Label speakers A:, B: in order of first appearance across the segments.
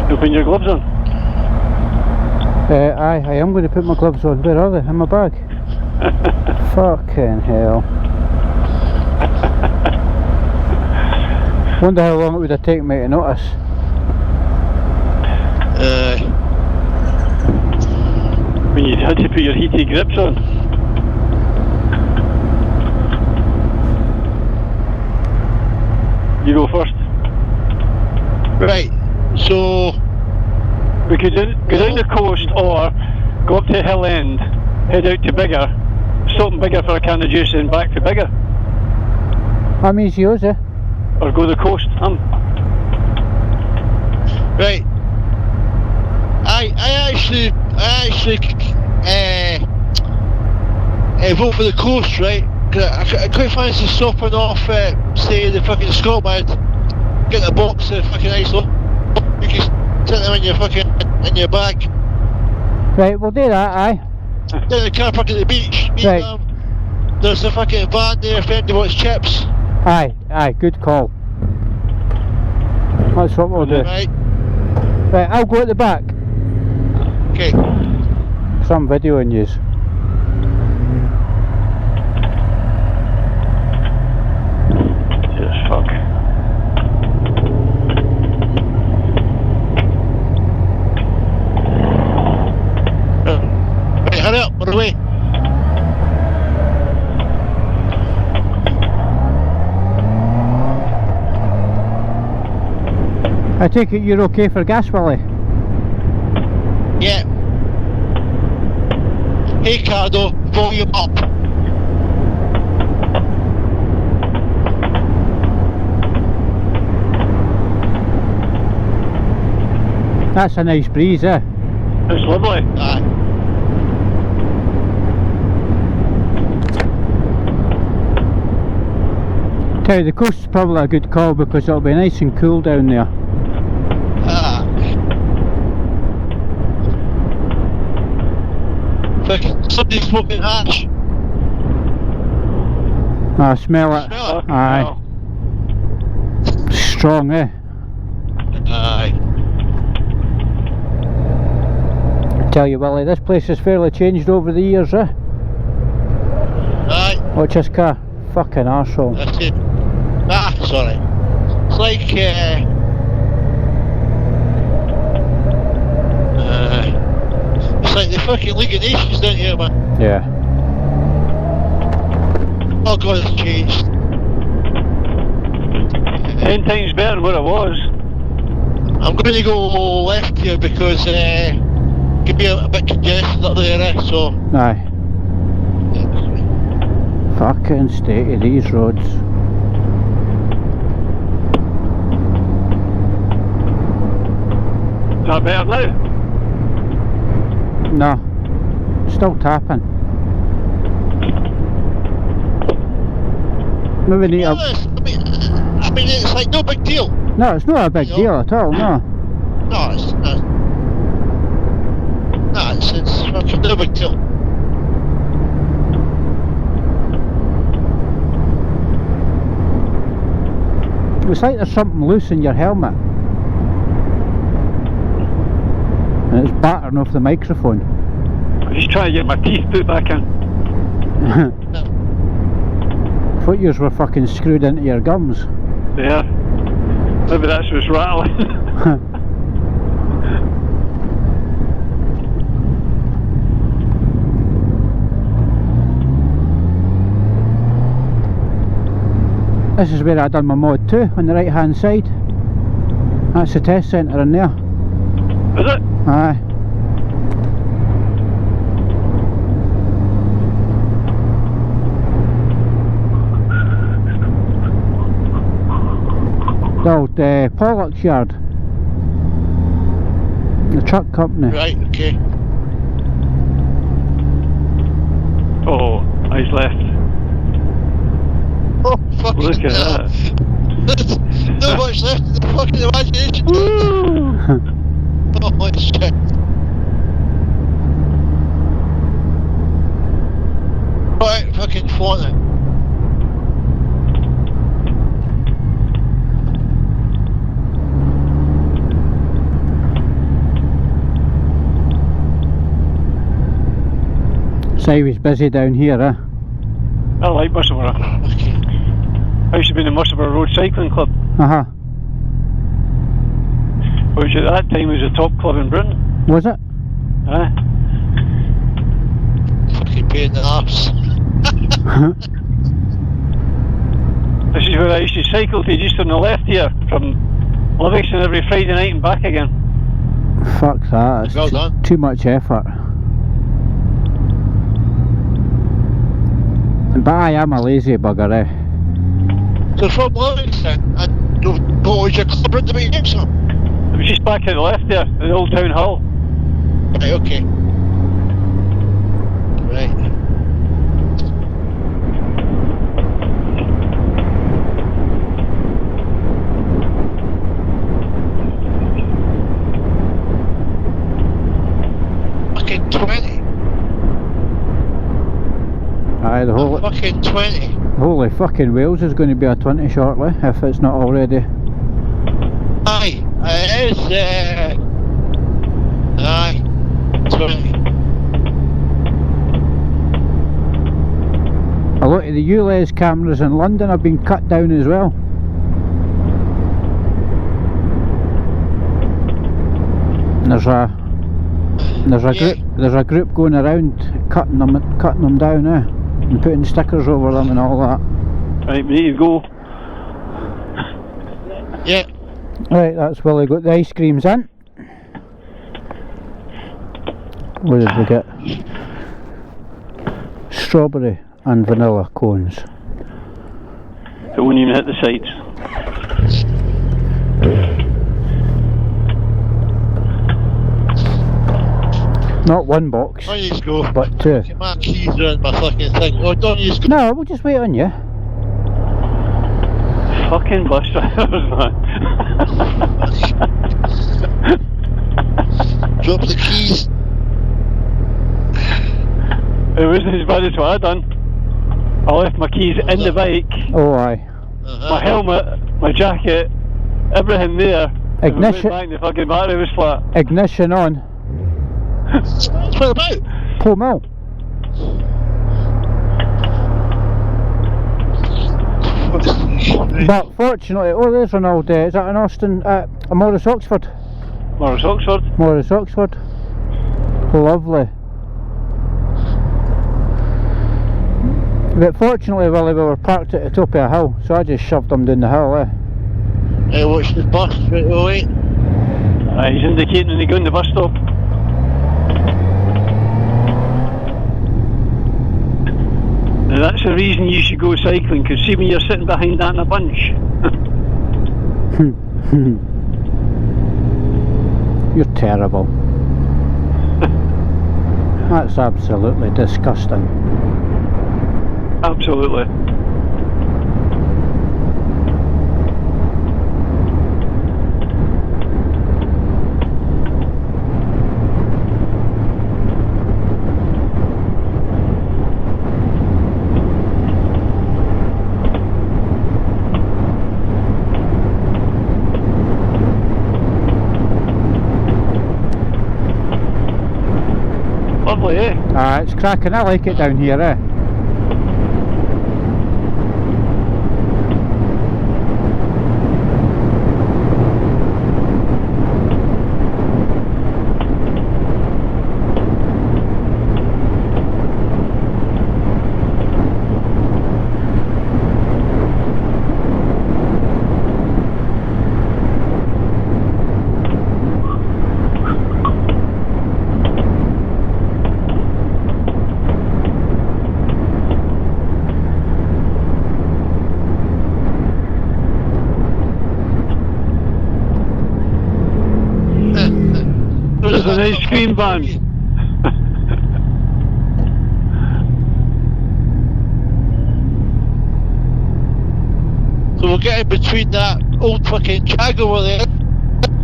A: You putting your gloves on?
B: Aye, I am going to put my gloves on. Where are they? In my bag? Fucking hell. Wonder how long it would have taken me to notice.
A: When you had to put your heated grips on. You go first.
C: Right, so
A: We could go down the coast or go up to Hill End, head out to Bigger, stop in Bigger for a can of juice and back to Bigger.
B: That means yours, eh?
A: Or go the coast.
C: right, I actually vote for the coast, right? Cause I quite fancy stopping off, say the fucking Scotland, get a box of fucking ice low. You can sit them in your fucking your bag.
B: Right, we'll do that, aye.
C: Down the car park at the beach.
B: Right.
C: There's a fucking van there if anybody wants chips.
B: Aye, good call. That's what we'll do.
C: Right.
B: Right, I'll go at the back.
C: Okay.
B: Some video in use.
A: Yes, fuck.
C: Right, hurry up, we're away.
B: I take it you're okay for gas, Willie?
C: Yeah. Hey Cardo, volume up.
B: That's a nice breeze, eh?
A: It's lovely.
C: Aye.
B: Tell you, the coast's probably a good call because it'll be nice and cool down there.
C: Fucking somebody smoking hash.
B: I smell it.
C: Smell it?
B: Aye.
A: Oh.
B: Strong, eh?
C: Aye.
B: I tell you, Willie, this place has fairly changed over the years, eh?
C: Aye.
B: Watch this car. Fucking arsehole.
C: That's it. Ah, sorry. It's like it's like the fucking League of Nations down here, man.
B: Yeah.
C: Oh god, it's changed.
A: 10 times better than what it was.
C: I'm going to go left here because could be a bit congested up there, so
B: Aye. Fucking state of these roads.
A: Is that better now?
B: No. Still tapping. Maybe need a...
C: I mean, it's like no big deal.
B: No, it's not a big deal at all, no.
C: No, it's not. No, it's fucking no big deal.
B: It's like there's something loose in your helmet. And it's battering off the microphone.
A: I'm just trying to get my teeth put back in.
B: I thought yours were fucking screwed into your gums.
A: Yeah. Maybe that's what's rattling.
B: This is where I done my mod 2 on the right hand side. That's the test centre in there.
A: Is it?
B: Aye. The old Pollock's yard. The truck company.
C: Right, okay.
A: Oh, eyes left.
C: Oh, fucking
A: Look at
C: hell.
A: that.
C: There's no much left in the fucking imagination. Oh, shit. Right, fucking flaunt it.
B: Say was busy down here, eh?
A: I like Musselburgh.
C: Okay.
A: I used to be in the Musselburgh Road Cycling Club,
B: Uh-huh.
A: which at that time was the top club in Britain.
B: Was it?
C: Fucking pain in the arse.
A: This is where I used to cycle to, just on the left here, from Livingston every Friday night and back again.
B: Fuck that, it's
C: Well done.
B: too much effort. But I am a lazy bugger, eh?
C: So from Livingston, and what was your club round about Epsom?
A: It was just back at the left there, the old town hall.
C: Right, okay. Right. Fucking 20.
B: Aye, the whole...
C: Fucking 20.
B: Holy fucking Wales is going to be a 20 shortly, if it's not already.
C: Aye, it is, aye, 20.
B: A lot of the ULEZ cameras in London have been cut down as well. And there's a group going around cutting them down, eh? And putting stickers over them and all that.
A: Right, we need to go.
C: Yeah.
B: Right, that's Willie got the ice creams in. What did we get? Strawberry and vanilla cones.
A: It won't even hit the sides.
B: Not one box,
C: On you go.
B: but two.
C: Get my keys around my fucking thing. Oh, don't you go.
B: No, we'll just wait on you.
A: Fucking bus drivers, man.
C: Drop the keys.
A: It wasn't as bad as what I done. I left my keys in the bike,
B: Oh aye.
A: my helmet, my jacket, everything there.
B: Ignition.
A: And the fucking battery was flat.
B: Ignition on.
C: What about?
B: Pull mill. But fortunately, oh there's an old, is that an Austin, a Morris Oxford?
A: Morris Oxford.
B: Morris Oxford. Lovely. But fortunately, Willie, we were parked at the top of a hill, so I just shoved them down the hill, eh?
C: Hey, watch the bus right away.
A: He's indicating when they go in the bus stop. And that's the reason you should go cycling, because see when you're sitting behind that in a bunch.
B: You're terrible. That's absolutely disgusting.
A: Absolutely. Lovely, eh?
B: Ah, it's cracking, I like it down here, eh? There's an ice cream van.
C: So we're getting between that old fucking Jag over there,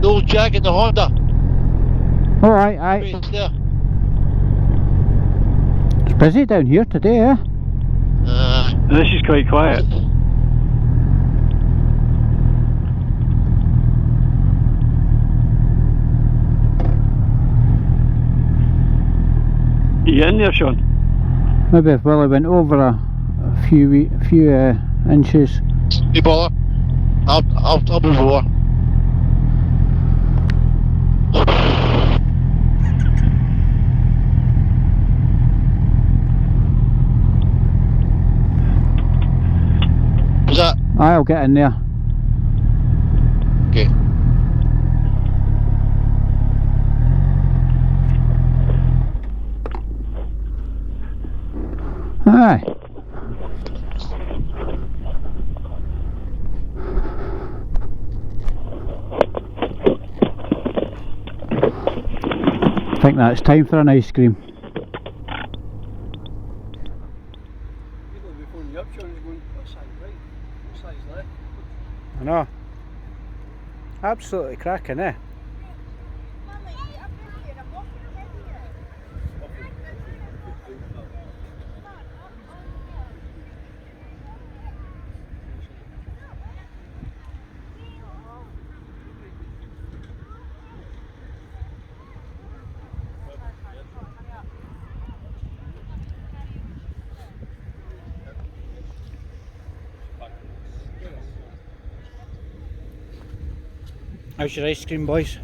C: the old Jag and the Honda.
B: Alright, aye.
C: Right there.
B: It's busy down here today, eh?
A: This is quite quiet. You in there, Sean?
B: Maybe if Willie went over a few inches.
C: No bother. I'll move over. Was that?
B: I'll get in there.
C: Okay.
B: Aye. I think that's time for an ice cream. I know. Absolutely cracking, eh? How's your ice cream, boys?